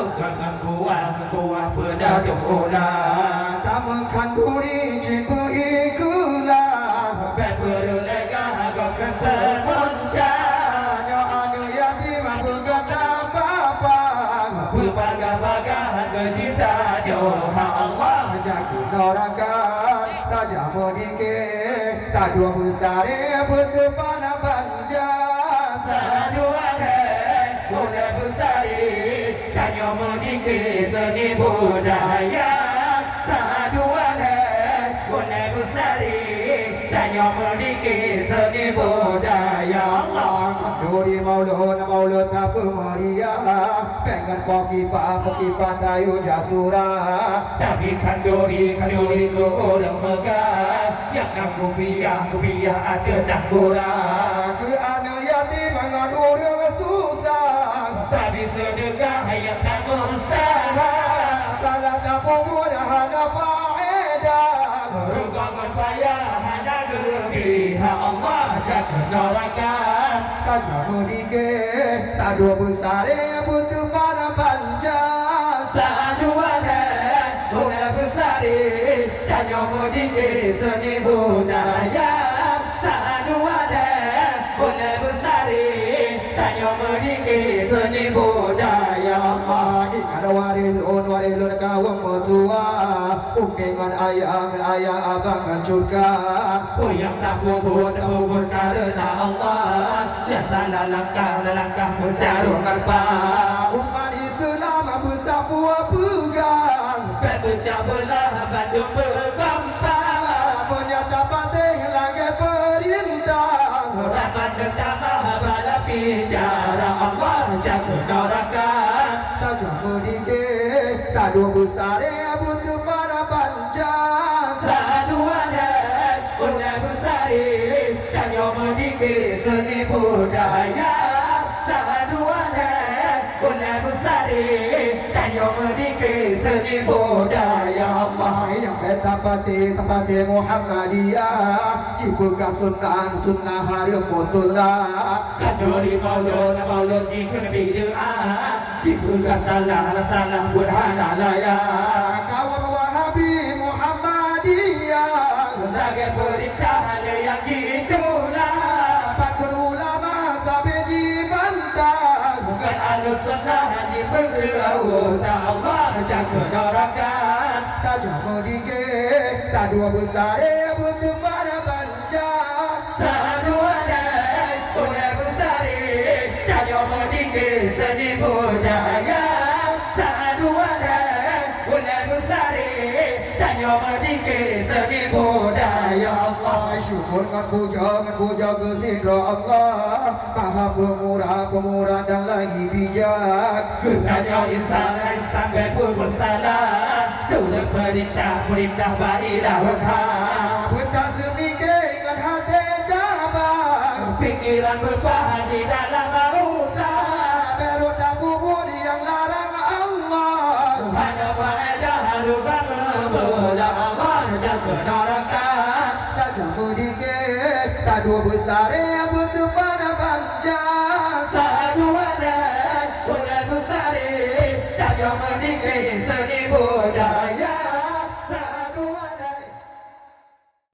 bukan kuah pedang ola tamukan puri cipu ikulah berlega kau kemonca nyo anu yatim bukan apa-apa berbaga-baga kecinta joha Allah jago norakan tak jamu dikit tak dua besar betul pada panjang sadua boleh besari kanyo mendikit seni budaya sadua boleh besari kanyo mendikit seni budaya Allah kanduri maulud tak pemulia pengen pokipa tayu jasura tapi kanduri tu orang megah yang nak kupiah ada tak kurang ke anak yatim menganduri susah tapi sedekah yang tak mustahil salah tak mudah hana faedah rugangan payah hana berlebihan Allah jaga neraka tak jamu dikit tak dua besar butuh pada panjang sadua boleh besar dan nyomu dikit seni budaya sadua boleh besar tanya merdiki seni budaya Allah ikan warilun kawang mertua ukengan ayah abang juga yang tak bubur karena Allah ya salah langkah mencarungkan pak umat Islam bersatu pegang pecah belah Bandung bergempar menyata penting lagi perintah rapat pertama bala bicara Allah jaga neraka tak jamu dikit tak dua besar butuh pada panjang sadua boleh besar dan nyomu dikit seni budaya sadua boleh besar dan nyomu dikit seni budaya Allah yang tempati Muhammadiyah cipuka sunnah hari mutullah kanduri maulud jika bid'ah cipuka salah burhanalaya kawan wahabi Muhammadiyah sebagai perintah yang gitulah pakun ulama sampai dibantah bukan alus sunnah diberlaut Allah jaga neraka tak jamu dikit tak dua besar butuh pada panjang sadua boleh besar tak jamu dikit seni budaya sadua boleh besar tak jamu dikit seni budaya Allah syukur dengan puja kesidra Allah maha pemurah dan lagi bijak gunanya insan pun bersalah turut perintah baiklah berhak perintah semikirkan hati dabang pikiran berbahan di dalam maulah berut tak bubur yang larang Allah hanya faedah harukan membelah Allah jaga neraka tak jamu dikit tak dua besar butuh